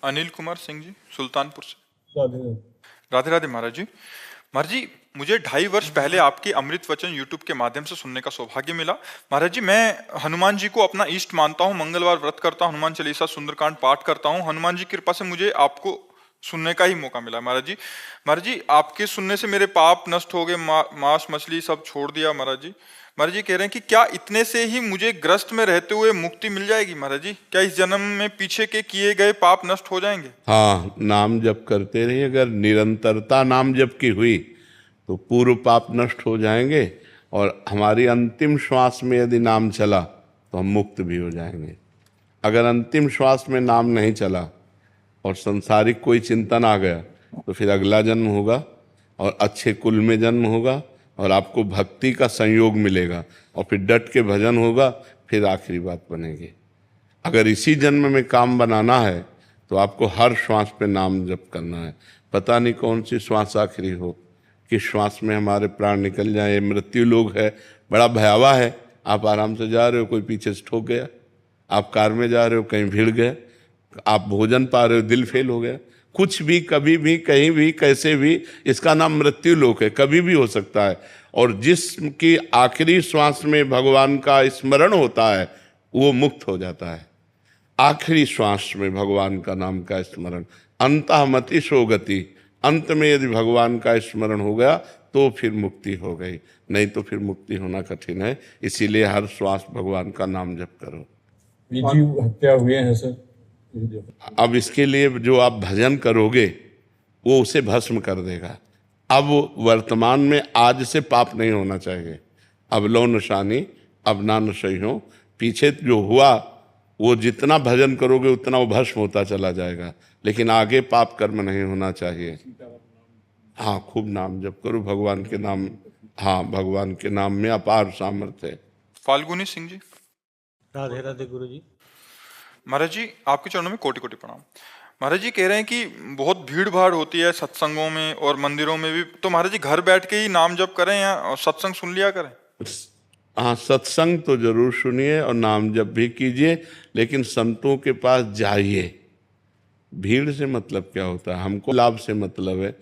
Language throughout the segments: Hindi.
अनिल कुमार सिंह जी, सुल्तानपुर से। राधे राधे। राधे राधे महाराज जी। महाराज जी, मुझे 2.5 वर्ष पहले आपके अमृत वचन यूट्यूब के माध्यम से सुनने का सौभाग्य मिला। महाराज जी, मैं हनुमान जी को अपना इष्ट मानता हूँ, मंगलवार व्रत करता हूँ, हनुमान चालीसा सुंदरकांड पाठ करता हूँ। हनुमान जी की कृपा से मुझे आपको सुनने का ही मौका मिला महाराज जी। महाराज जी, आपके सुनने से मेरे पाप नष्ट हो गए, मांस मछली सब छोड़ दिया महाराज जी। महाराज जी कह रहे हैं कि क्या इतने से ही मुझे ग्रस्त में रहते हुए मुक्ति मिल जाएगी महाराज जी? क्या इस जन्म में पीछे के किए गए पाप नष्ट हो जाएंगे? हाँ, नाम जप करते रहिए। अगर निरंतरता नाम जप की हुई तो पूर्व पाप नष्ट हो जाएंगे, और हमारी अंतिम श्वास में यदि नाम चला तो हम मुक्त भी हो जाएंगे। अगर अंतिम श्वास में नाम नहीं चला और संसारिक कोई चिंतन आ गया तो फिर अगला जन्म होगा और अच्छे कुल में जन्म होगा, और आपको भक्ति का संयोग मिलेगा, और फिर डट के भजन होगा, फिर आखिरी बात बनेगी। अगर इसी जन्म में काम बनाना है तो आपको हर श्वास पे नाम जप करना है। पता नहीं कौन सी श्वास आखिरी हो, किस श्वास में हमारे प्राण निकल जाए। मृत्यु लोग है, बड़ा भयावह है। आप आराम से जा रहे हो, कोई पीछे से ठोक गया, आप कार में जा रहे हो, कहीं भिड़ गए, आप भोजन पा रहे हो, दिल फेल हो गया, कुछ भी कभी भी कहीं भी कैसे भी, इसका नाम मृत्यु लोक है, कभी भी हो सकता है। और जिसकी आखिरी श्वास में भगवान का स्मरण होता है वो मुक्त हो जाता है। आखिरी श्वास में भगवान का नाम का स्मरण, अंतःमति सो गति, अंत में यदि भगवान का स्मरण हो गया तो फिर मुक्ति हो गई, नहीं तो फिर मुक्ति होना कठिन है। इसीलिए हर श्वास भगवान का नाम जप करो। जीव हत्या हुए हैं सर। अब इसके लिए जो आप भजन करोगे वो उसे भस्म कर देगा। अब वर्तमान में आज से पाप नहीं होना चाहिए। अब लो नशानी अब ना नशई हो, पीछे जो हुआ वो जितना भजन करोगे उतना वो भस्म होता चला जाएगा, लेकिन आगे पाप कर्म नहीं होना चाहिए। हाँ, खूब नाम जप करो भगवान के नाम। हाँ, भगवान के नाम में अपार सामर्थ्य है। फाल्गुनी सिंह जी। राधे राधे गुरु जी। महाराज जी, आपके चरणों में कोटि कोटि प्रणाम। महाराज जी कह रहे हैं कि बहुत भीड़ भाड़ होती है सत्संगों में और मंदिरों में भी, तो महाराज जी घर बैठ के ही नाम जप करें या सत्संग सुन लिया करें? हाँ, सत्संग तो जरूर सुनिए और नाम जप भी कीजिए, लेकिन संतों के पास जाइए। भीड़ से मतलब क्या होता है, हमको लाभ से मतलब है।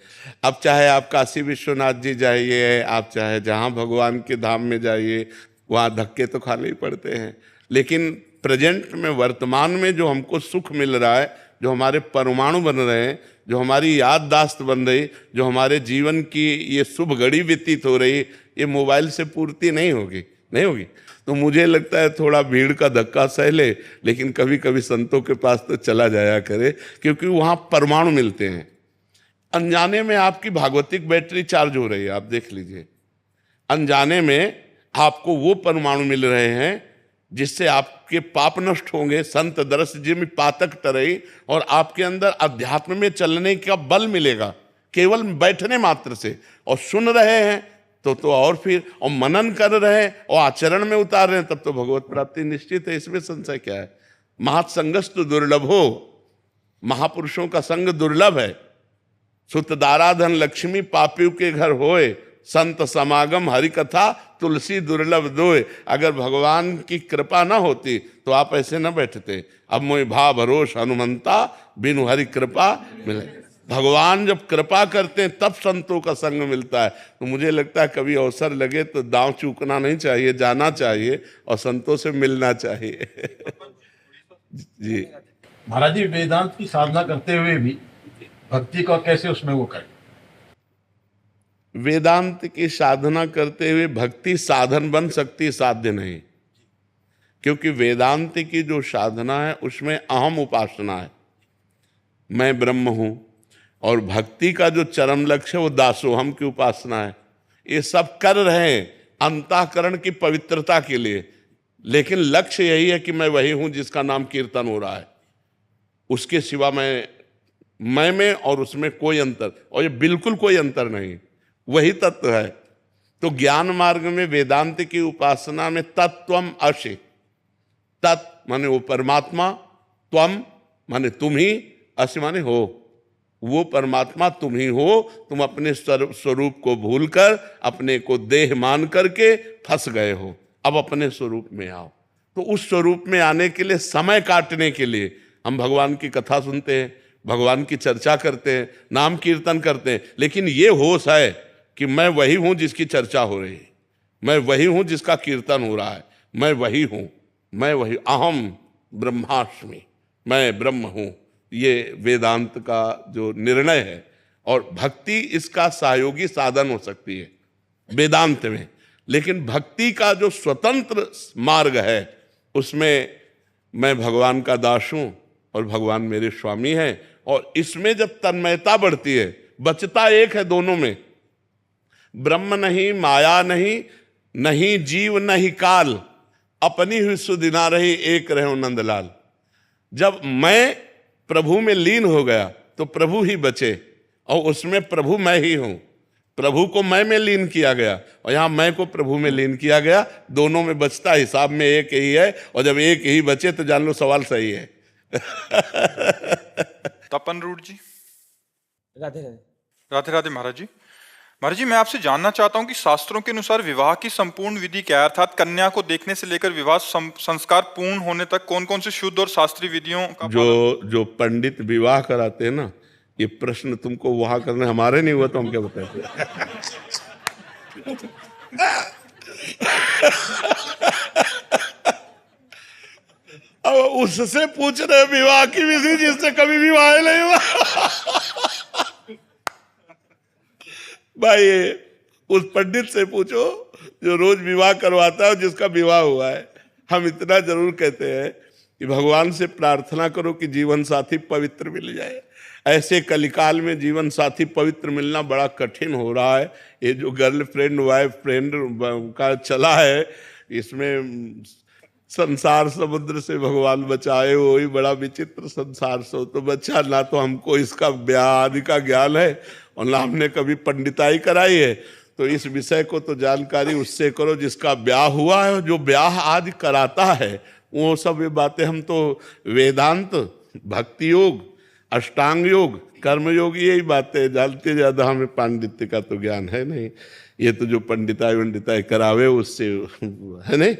अब चाहे आप काशी विश्वनाथ जी जाइए, आप चाहे जहाँ भगवान के धाम में जाइए, वहाँ धक्के तो खाने ही पड़ते हैं, लेकिन प्रेजेंट में वर्तमान में जो हमको सुख मिल रहा है, जो हमारे परमाणु बन रहे हैं, जो हमारी याददाश्त बन रही, जो हमारे जीवन की ये शुभ घड़ी व्यतीत हो रही, ये मोबाइल से पूर्ति नहीं होगी, नहीं होगी। तो मुझे लगता है थोड़ा भीड़ का धक्का सह ले, लेकिन कभी कभी संतों के पास तो चला जाया करे, क्योंकि वहाँ परमाणु मिलते हैं। अनजाने में आपकी भागवतिक बैटरी चार्ज हो रही है, आप देख लीजिए। अनजाने में आपको वो परमाणु मिल रहे हैं जिससे आपके पाप नष्ट होंगे। संत दरस जिम पातक तरई, और आपके अंदर अध्यात्म में चलने का बल मिलेगा केवल बैठने मात्र से। और सुन रहे हैं तो और फिर और मनन कर रहे हैं और आचरण में उतार रहे हैं, तब तो भगवत प्राप्ति निश्चित है, इसमें संशय क्या है। महत्संगस्तु दुर्लभो, महापुरुषों का संग दुर्लभ है। सुत दाराधन लक्ष्मी पापियों के घर होए, संत समागम हरि कथा तुलसी दुर्लभ दोए। अगर भगवान की कृपा ना होती तो आप ऐसे न बैठते। अब मोहि भा भरोस हनुमंता, बिनु हरि कृपा मिले। भगवान जब कृपा करते हैं तब संतों का संग मिलता है। तो मुझे लगता है कभी अवसर लगे तो दांव चूकना नहीं चाहिए, जाना चाहिए और संतों से मिलना चाहिए। जी महाराज जी, वेदांत की साधना करते हुए भी भक्ति को कैसे उसमें वो करें? वेदांत की साधना करते हुए भक्ति साधन बन सकती, साध्य नहीं। क्योंकि वेदांत की जो साधना है उसमें अहम उपासना है, मैं ब्रह्म हूं। और भक्ति का जो चरम लक्ष्य है वो दासोहम की उपासना है। ये सब कर रहे हैं अंतःकरण की पवित्रता के लिए, लेकिन लक्ष्य यही है कि मैं वही हूं जिसका नाम कीर्तन हो रहा है। उसके सिवा मैं में और उसमें कोई अंतर, और ये बिल्कुल कोई अंतर नहीं, वही तत्व है। तो ज्ञान मार्ग में वेदांत की उपासना में तत्वम अशि, तत् माने वो परमात्मा, त्वम माने तुम ही, अशि माने हो, वो परमात्मा तुम ही हो। तुम अपने स्वरूप को भूलकर अपने को देह मान करके फंस गए हो, अब अपने स्वरूप में आओ। तो उस स्वरूप में आने के लिए, समय काटने के लिए हम भगवान की कथा सुनते हैं, भगवान की चर्चा करते हैं, नाम कीर्तन करते हैं, लेकिन ये होश है कि मैं वही हूं जिसकी चर्चा हो रही है, मैं वही हूं जिसका कीर्तन हो रहा है, मैं वही हूं, मैं वही, अहम ब्रह्मास्मि, मैं ब्रह्म हूं। ये वेदांत का जो निर्णय है, और भक्ति इसका सहयोगी साधन हो सकती है वेदांत में, लेकिन भक्ति का जो स्वतंत्र मार्ग है उसमें मैं भगवान का दास हूं और भगवान मेरे स्वामी हैं, और इसमें जब तन्मयता बढ़ती है, बचता एक है दोनों में, ब्रह्म नहीं, माया नहीं, नहीं जीव नहीं काल, अपनी हुई सुदिना रही, एक रहे नंदलाल। जब मैं प्रभु में लीन हो गया तो प्रभु ही बचे, और उसमें प्रभु मैं ही हूं। प्रभु को मैं में लीन किया गया और यहां मैं को प्रभु में लीन किया गया, दोनों में बचता हिसाब में एक ही है, और जब एक ही बचे तो जान लो सवाल सही है। तपन रूट जी। राधे राधे। राधे राधे महाराज जी। महाराज जी, मैं आपसे जानना चाहता हूं कि शास्त्रों के अनुसार विवाह की संपूर्ण विधि क्या है, अर्थात कन्या को देखने से लेकर विवाह संस्कार पूर्ण होने तक कौन कौन से शुद्ध और शास्त्रीय विधियों का जो पंडित विवाह कराते हैं ना, ये प्रश्न तुमको वहां करने, हमारे नहीं हुआ तो हम क्या बताते। अब उससे पूछ रहे विवाह की विधि जिससे कभी विवाह नहीं हुआ। भाई उस पंडित से पूछो जो रोज विवाह करवाता है और जिसका विवाह हुआ है। हम इतना जरूर कहते हैं कि भगवान से प्रार्थना करो कि जीवन साथी पवित्र मिल जाए। ऐसे कलिकाल में जीवन साथी पवित्र मिलना बड़ा कठिन हो रहा है। ये जो गर्लफ्रेंड वाइफ फ्रेंड का चला है, इसमें संसार समुद्र से भगवान बचाए, वही बड़ा विचित्र संसार से तो बचा। ना तो हमको इसका ब्याह आदि का ज्ञान है और ना हमने कभी पंडिताई कराई है, तो इस विषय को तो जानकारी उससे करो जिसका ब्याह हुआ है। जो ब्याह आदि कराता है वो सब ये बातें हम तो वेदांत, भक्ति योग, अष्टांग योग, कर्म योग, यही बातें जानते, ज्यादा हमें पांडित्य का तो ज्ञान है नहीं। ये तो जो पंडिताई वंडिताई करावे उससे है नहीं।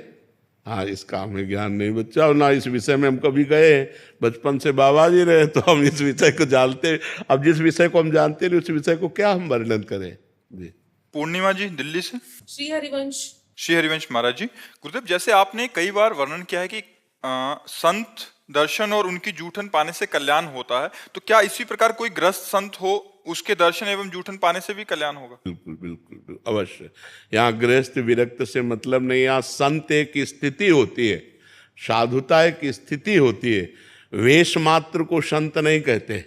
हाँ, इसका हमें ज्ञान नहीं बच्चा, और ना इस विषय में हम कभी गए हैं। बचपन से बाबा जी रहे तो हम इस विषय को जानते। अब जिस विषय को हम जानते नहीं उस विषय को क्या हम वर्णन करें जी। पूर्णिमा जी दिल्ली से। श्री हरिवंश। श्री हरिवंश महाराज जी। गुरुदेव, जैसे आपने कई बार वर्णन किया है कि संत दर्शन और उनकी जूठन पाने से कल्याण होता है, तो क्या इसी प्रकार कोई ग्रस्त संत हो उसके दर्शन एवं जूठन पाने से भी कल्याण होगा? बिल्कुल बिल्कुल अवश्य। यहाँ गृहस्थ विरक्त से मतलब नहीं, यहाँ संत एक स्थिति होती है, साधुता एक स्थिति होती है। वेश मात्र को संत नहीं कहते।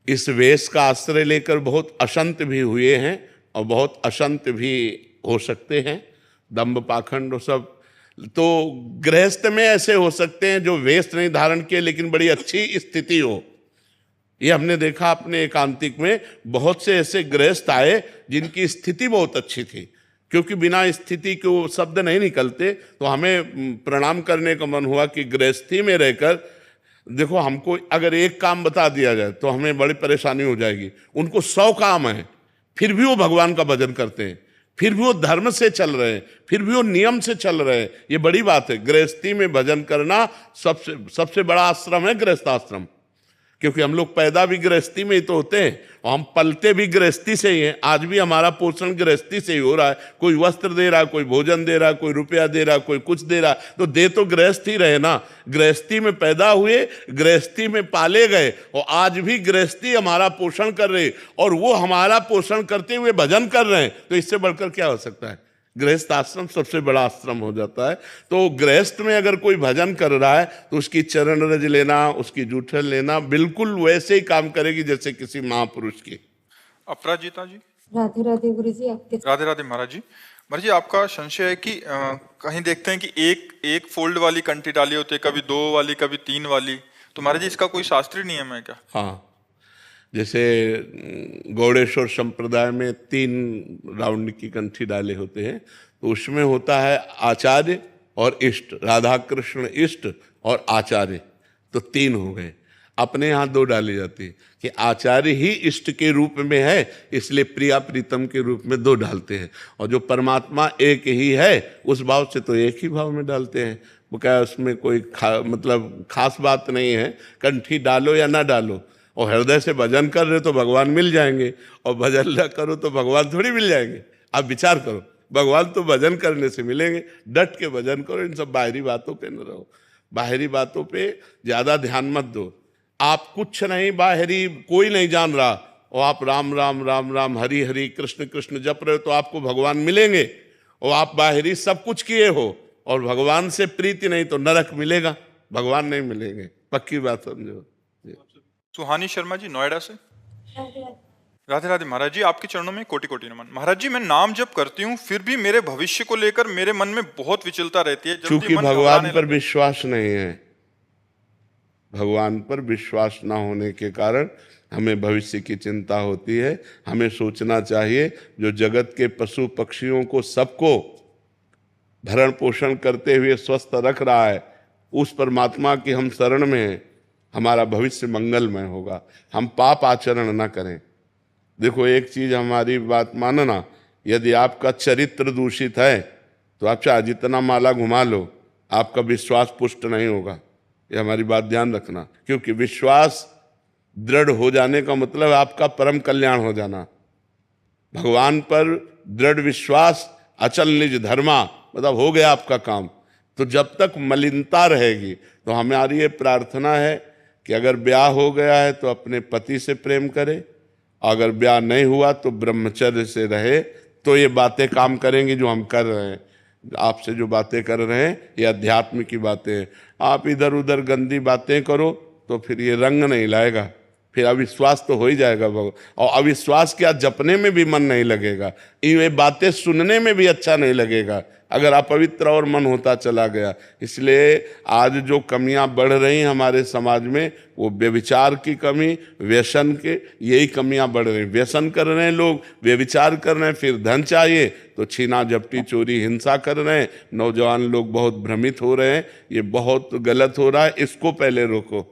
इस वेश का आश्रय लेकर बहुत असंत भी हुए हैं और बहुत असंत भी हो सकते हैं, दंभ पाखंड और सब। तो गृहस्थ में ऐसे हो सकते हैं जो वेश नहीं धारण किए लेकिन बड़ी अच्छी स्थिति हो। ये हमने देखा अपने एकांतिक में, बहुत से ऐसे गृहस्थ आए जिनकी स्थिति बहुत अच्छी थी, क्योंकि बिना स्थिति के वो शब्द नहीं निकलते। तो हमें प्रणाम करने का मन हुआ कि गृहस्थी में रहकर देखो, हमको अगर एक काम बता दिया जाए तो हमें बड़ी परेशानी हो जाएगी। उनको 100 काम है, फिर भी वो भगवान का भजन करते हैं, फिर भी वो धर्म से चल रहे हैं, फिर भी वो नियम से चल रहे हैं। ये बड़ी बात है। गृहस्थी में भजन करना सबसे बड़ा आश्रम है गृहस्थाश्रम, क्योंकि हम लोग पैदा भी गृहस्थी में ही तो होते हैं और हम पलते भी गृहस्थी से ही हैं। आज भी हमारा पोषण गृहस्थी से ही हो रहा है। कोई वस्त्र दे रहा है, कोई भोजन दे रहा है, कोई रुपया दे रहा है, कोई कुछ दे रहा है, तो दे तो गृहस्थ ही रहे ना। गृहस्थी में पैदा हुए, गृहस्थी में पाले गए और आज भी गृहस्थी हमारा पोषण कर रहे, और वो हमारा पोषण करते हुए भजन कर रहे हैं। तो इससे बढ़कर क्या हो सकता है? गृहस्थ आश्रम सबसे बड़ा आश्रम हो जाता है। तो गृहस्थ में अगर कोई भजन कर रहा है तो उसकी चरण रज लेना, उसकी जूठन लेना बिल्कुल वैसे ही काम करेगी जैसे किसी महापुरुष की। अपराजिता जी। राधे राधे गुरु जी। आपके राधे राधे महाराज जी। महाराज जी, आपका संशय है कि कहीं देखते हैं कि एक फोल्ड वाली कंठी डाली होती है, कभी 2 वाली, कभी 3 वाली। तो महाराज जी, इसका कोई शास्त्रीय नियम है क्या? हाँ, जैसे गौड़ेश्वर संप्रदाय में 3 राउंड की कंठी डाले होते हैं, तो उसमें होता है आचार्य और इष्ट, राधा कृष्ण इष्ट और आचार्य, तो 3 हो गए। अपने यहाँ 2 डाली जाती है कि आचार्य ही इष्ट के रूप में है, इसलिए प्रिया प्रीतम के रूप में 2 डालते हैं, और जो परमात्मा एक ही है उस भाव से तो एक ही भाव में डालते हैं। वो क्या उसमें कोई मतलब खास बात नहीं है, कंठी डालो या ना डालो, और हृदय से भजन कर रहे हो तो भगवान मिल जाएंगे, और भजन न करो तो भगवान थोड़ी मिल जाएंगे। आप विचार करो, भगवान तो भजन करने से मिलेंगे। डट के भजन करो, इन सब बाहरी बातों पे न रहो, बाहरी बातों पे ज्यादा ध्यान मत दो। आप कुछ नहीं, बाहरी कोई नहीं जान रहा, और आप राम राम राम राम हरि हरि कृष्ण कृष्ण जप रहे हो तो आपको भगवान मिलेंगे। और आप बाहरी सब कुछ किए हो और भगवान से प्रीति नहीं तो नरक मिलेगा, भगवान नहीं मिलेंगे, पक्की बात समझो। सुहानी शर्मा जी नोएडा से। राधे राधे महाराज जी, आपके चरणों में कोटि कोटि नमन। महाराज जी, मैं नाम जप करती हूँ फिर भी मेरे भविष्य को लेकर मेरे मन में बहुत विचलता रहती है। क्योंकि भगवान पर विश्वास नहीं है, भगवान पर विश्वास ना होने के कारण हमें भविष्य की चिंता होती है। हमें सोचना चाहिए जो जगत के पशु पक्षियों को सबको भरण पोषण करते हुए स्वस्थ रख रहा है, उस परमात्मा की हम शरण में हैं, हमारा भविष्य मंगलमय होगा। हम पाप आचरण ना करें। देखो एक चीज हमारी बात मानना, यदि आपका चरित्र दूषित है तो आप चाहे जितना माला घुमा लो, आपका विश्वास पुष्ट नहीं होगा। ये हमारी बात ध्यान रखना, क्योंकि विश्वास दृढ़ हो जाने का मतलब आपका परम कल्याण हो जाना। भगवान पर दृढ़ विश्वास, अचल निज धर्मा, मतलब हो गया आपका काम। तो जब तक मलिनता रहेगी तो हमारी ये प्रार्थना है कि अगर ब्याह हो गया है तो अपने पति से प्रेम करे, अगर ब्याह नहीं हुआ तो ब्रह्मचर्य से रहे। तो ये बातें काम करेंगी जो हम कर रहे हैं, आपसे जो बातें कर रहे हैं ये अध्यात्म की बातें हैं। आप इधर उधर गंदी बातें करो तो फिर ये रंग नहीं लाएगा, फिर अविश्वास तो हो ही जाएगा। और अविश्वास क्या, जपने में भी मन नहीं लगेगा, ये बातें सुनने में भी अच्छा नहीं लगेगा अगर अपवित्र और मन होता चला गया। इसलिए आज जो कमियां बढ़ रही हैं हमारे समाज में, वो व्यभिचार की कमी, व्यसन के, यही कमियां बढ़ रही। व्यसन कर रहे हैं लोग, व्यभिचार कर रहे हैं, फिर धन चाहिए तो छीना झपटी चोरी हिंसा कर रहे हैं। नौजवान लोग बहुत भ्रमित हो रहे हैं, ये बहुत गलत हो रहा है। इसको पहले रोको,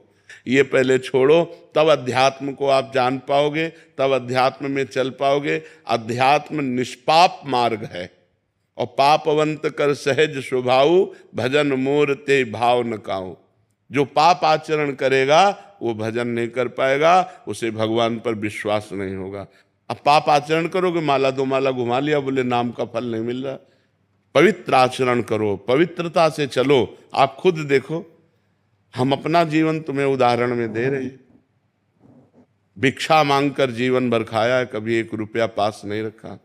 ये पहले छोड़ो, तब अध्यात्म को आप जान पाओगे, तब अध्यात्म में चल पाओगे। अध्यात्म निष्पाप मार्ग है, और पापवंत कर सहज स्वभाव, भजन मोर ते भाव न काऊ। जो पाप आचरण करेगा वो भजन नहीं कर पाएगा, उसे भगवान पर विश्वास नहीं होगा। अब पाप आचरण करोगे, माला दो माला घुमा लिया, बोले नाम का फल नहीं मिल रहा। पवित्र आचरण करो, पवित्रता से चलो। आप खुद देखो, हम अपना जीवन तुम्हें उदाहरण में दे रहे हैं। भिक्षा मांगकर जीवन भर खाया है, कभी 1 रुपया पास नहीं रखा।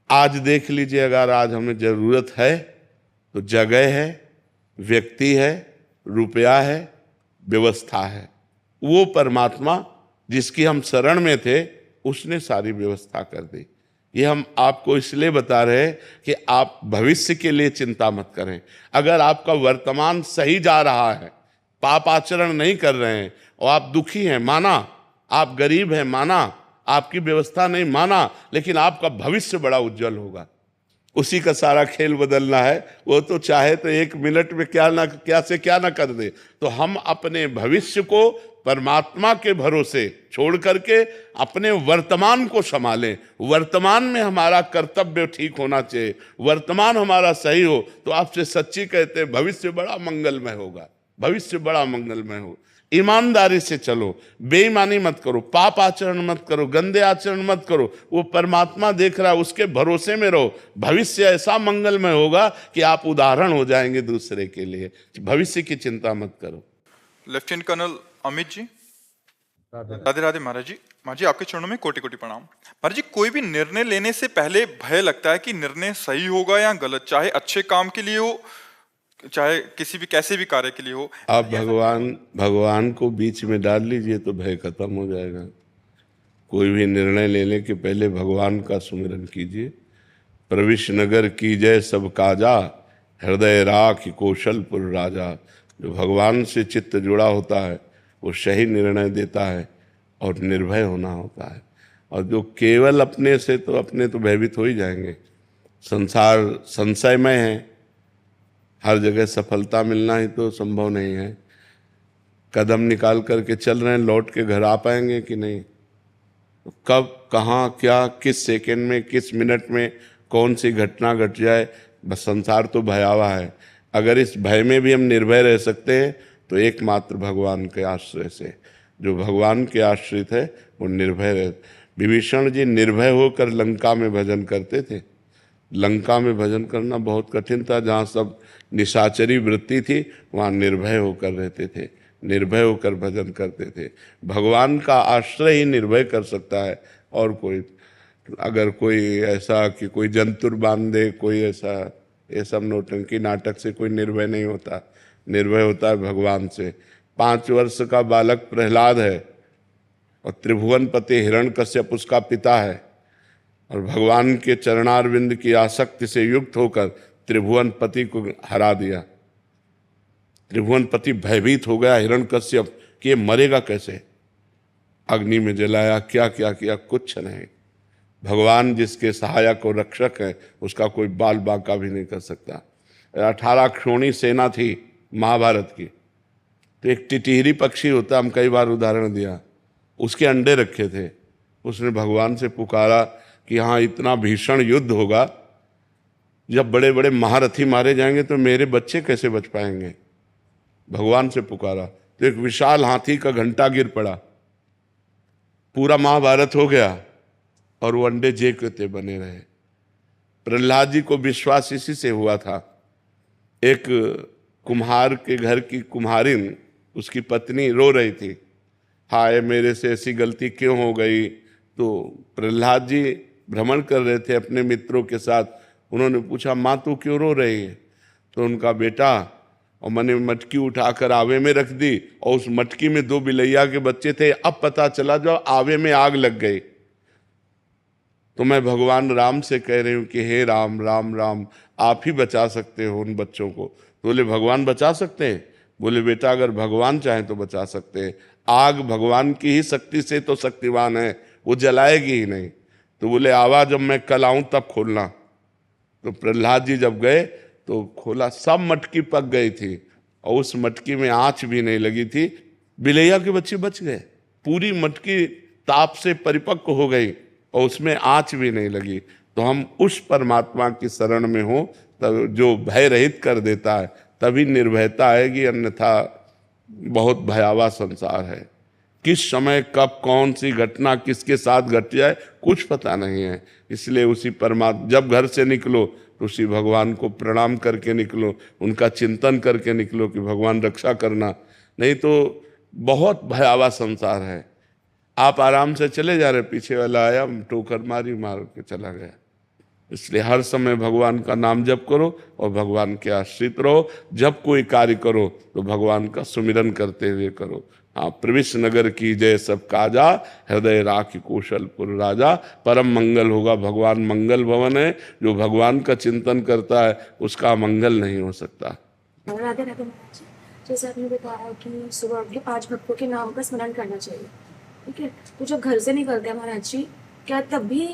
आज देख लीजिए, अगर आज हमें जरूरत है तो जगह है, व्यक्ति है, रुपया है, व्यवस्था है। वो परमात्मा जिसकी हम शरण में थे उसने सारी व्यवस्था कर दी। ये हम आपको इसलिए बता रहे हैं कि आप भविष्य के लिए चिंता मत करें। अगर आपका वर्तमान सही जा रहा है, पाप आचरण नहीं कर रहे हैं और आप दुखी हैं, माना, आप गरीब हैं, माना, आपकी व्यवस्था नहीं, माना, लेकिन आपका भविष्य बड़ा उज्जवल होगा। उसी का सारा खेल बदलना है। वो तो चाहे तो 1 मिनट में क्या ना कर दे। तो हम अपने भविष्य को परमात्मा के भरोसे छोड़ करके अपने वर्तमान को संभालें। वर्तमान में हमारा कर्तव्य ठीक होना चाहिए, वर्तमान हमारा सही हो तो आपसे सच्ची कहते हैं भविष्य बड़ा मंगलमय होगा, भविष्य बड़ा मंगलमय हो। ईमानदारी से चलो, बेईमानी मत करो, पाप आचरण मत करो, गंदे आचरण मत करो। वो परमात्मा देख रहा है, उसके भरोसे में रहो। भविष्य ऐसा मंगलमय होगा कि आप उदाहरण हो जाएंगे दूसरे के लिए। भविष्य की चिंता मत करो। Lieutenant colonel Amit ji. राधे राधे महाराज जी। महाराज जी, आपके चरणों में कोटि कोटि प्रणाम। महाराज जी, कोई भी निर्णय लेने से पहले भय लगता है कि निर्णय सही होगा या गलत, चाहे अच्छे काम के लिए हो, चाहे किसी भी कैसे भी कार्य के लिए हो। आप भगवान को बीच में डाल लीजिए तो भय खत्म हो जाएगा। कोई भी निर्णय लेने के पहले भगवान का सुमिरन कीजिए। प्रविश नगर की जय सब काजा, हृदय राख कौशलपुर राजा। जो भगवान से चित्त जुड़ा होता है वो सही निर्णय देता है और निर्भय होना होता है। और जो केवल अपने से, तो अपने तो भयभीत हो ही जाएंगे। संसार संशयमय है, हर जगह सफलता मिलना ही तो संभव नहीं है। कदम निकाल करके चल रहे हैं, लौट के घर आ पाएंगे कि नहीं? कब, कहाँ, क्या, किस सेकंड में, किस मिनट में कौन सी घटना घट जाए, बस संसार तो भयावह है। अगर इस भय में भी हम निर्भय रह सकते हैं तो एकमात्र भगवान के आश्रय से। जो भगवान के आश्रित है वो निर्भय रहे। विभीषण जी निर्भय होकर लंका में भजन करते थे। लंका में भजन करना बहुत कठिन था, जहाँ सब निशाचरी वृत्ति थी वहाँ निर्भय होकर रहते थे, निर्भय होकर भजन करते थे। भगवान का आश्रय ही निर्भय कर सकता है। और कोई अगर कोई ऐसा कि कोई जंतुर बांध दे, कोई ऐसा, ये सब नौटंकी नाटक से कोई निर्भय नहीं होता। निर्भय होता है भगवान से। 5 वर्ष का बालक प्रहलाद है और त्रिभुवनपति हिरण्यकश्यप उसका पिता है, और भगवान के चरणारविंद की आसक्ति से युक्त होकर त्रिभुवनपति को हरा दिया। त्रिभुवनपति भयभीत हो गया हिरण्यकश्यप कि ये मरेगा कैसे। अग्नि में जलाया, क्या क्या किया, कुछ नहीं। भगवान जिसके सहायक और रक्षक है उसका कोई बाल बांका भी नहीं कर सकता। 18 क्षोणी सेना थी महाभारत की, तो एक टिटहरी पक्षी होता, हम कई बार उदाहरण दिया, उसके अंडे रखे थे। उसने भगवान से पुकारा कि हाँ इतना भीषण युद्ध होगा, जब बड़े बड़े महारथी मारे जाएंगे तो मेरे बच्चे कैसे बच पाएंगे। भगवान से पुकारा तो एक विशाल हाथी का घंटा गिर पड़ा, पूरा महाभारत हो गया और वो अंडे जे के त्यों बने रहे। प्रहलाद जी को विश्वास इसी से हुआ था। एक कुम्हार के घर की कुम्हारिन, उसकी पत्नी रो रही थी, हाय मेरे से ऐसी गलती क्यों हो गई। तो प्रहलाद जी भ्रमण कर रहे थे अपने मित्रों के साथ, उन्होंने पूछा माँ तू क्यों रो रही है। तो उनका बेटा, और मैंने मटकी उठाकर आवे में रख दी और उस मटकी में 2 बिलैया के बच्चे थे। अब पता चला जब आवे में आग लग गई। तो मैं भगवान राम से कह रही हूँ कि हे राम राम राम, आप ही बचा सकते हो उन बच्चों को। तो बोले भगवान बचा सकते हैं। बोले बेटा अगर भगवान चाहे तो बचा सकते हैं। आग भगवान की ही शक्ति से तो शक्तिवान है, वो जलाएगी ही नहीं। तो बोले आवा जब मैं कल आऊं तब खोलना। तो प्रहलाद जी जब गए तो खोला, सब मटकी पक गई थी और उस मटकी में आँच भी नहीं लगी थी। बिलैया के बच्चे बच गए, पूरी मटकी ताप से परिपक्व हो गई और उसमें आँच भी नहीं लगी। तो हम उस परमात्मा की शरण में हो तब जो भय रहित कर देता है, तभी निर्भयता आएगी, अन्यथा बहुत भयावह संसार है। किस समय कब कौन सी घटना किसके साथ घट जाए कुछ पता नहीं है। इसलिए उसी परमात्मा, जब घर से निकलो तो उसी भगवान को प्रणाम करके निकलो, उनका चिंतन करके निकलो कि भगवान रक्षा करना, नहीं तो बहुत भयावह संसार है। आप आराम से चले जा रहे, पीछे वाला आया ठोकर मारी, मार के चला गया। इसलिए हर समय भगवान का नाम जप करो और भगवान के आश्रित रहो। जब कोई कार्य करो तो भगवान का सुमिरन करते हुए करो। हाँ, प्रविश नगर की जय सब काजा, हृदय राखी कौशलपुर राजा। परम मंगल होगा, भगवान मंगल भवन है। जो भगवान का चिंतन करता है उसका मंगल नहीं हो सकता। राधे राधे महाराज जी, जैसे आपने बताया कि सुबह उठ के 5 भक्तों के नाम का स्मरण करना चाहिए, ठीक है। तो जब घर से निकलते हैं महाराज जी, क्या तब भी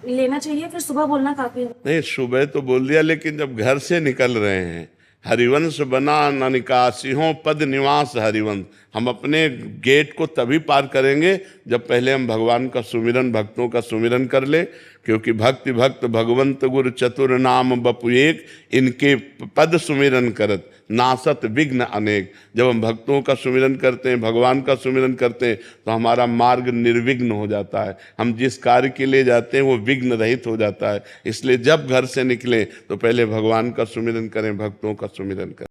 लेना चाहिए, फिर सुबह बोलना काफी है? नहीं, सुबह तो बोल दिया, लेकिन जब घर से निकल रहे हैं, हरिवंश बना ननिकासियों पद निवास हरिवंश, हम अपने गेट को तभी पार करेंगे जब पहले हम भगवान का सुमिरन, भक्तों का सुमिरन कर ले। क्योंकि भक्ति भक्त भगवंत गुरु चतुर नाम बपु एक, इनके पद सुमिरन करत नासत विघ्न अनेक। जब हम भक्तों का सुमिरन करते हैं, भगवान का सुमिरन करते हैं, तो हमारा मार्ग निर्विघ्न हो जाता है। हम जिस कार्य के लिए जाते हैं वो विघ्न रहित हो जाता है। इसलिए जब घर से निकलें तो पहले भगवान का सुमिरन करें, भक्तों का सुमिरन करें।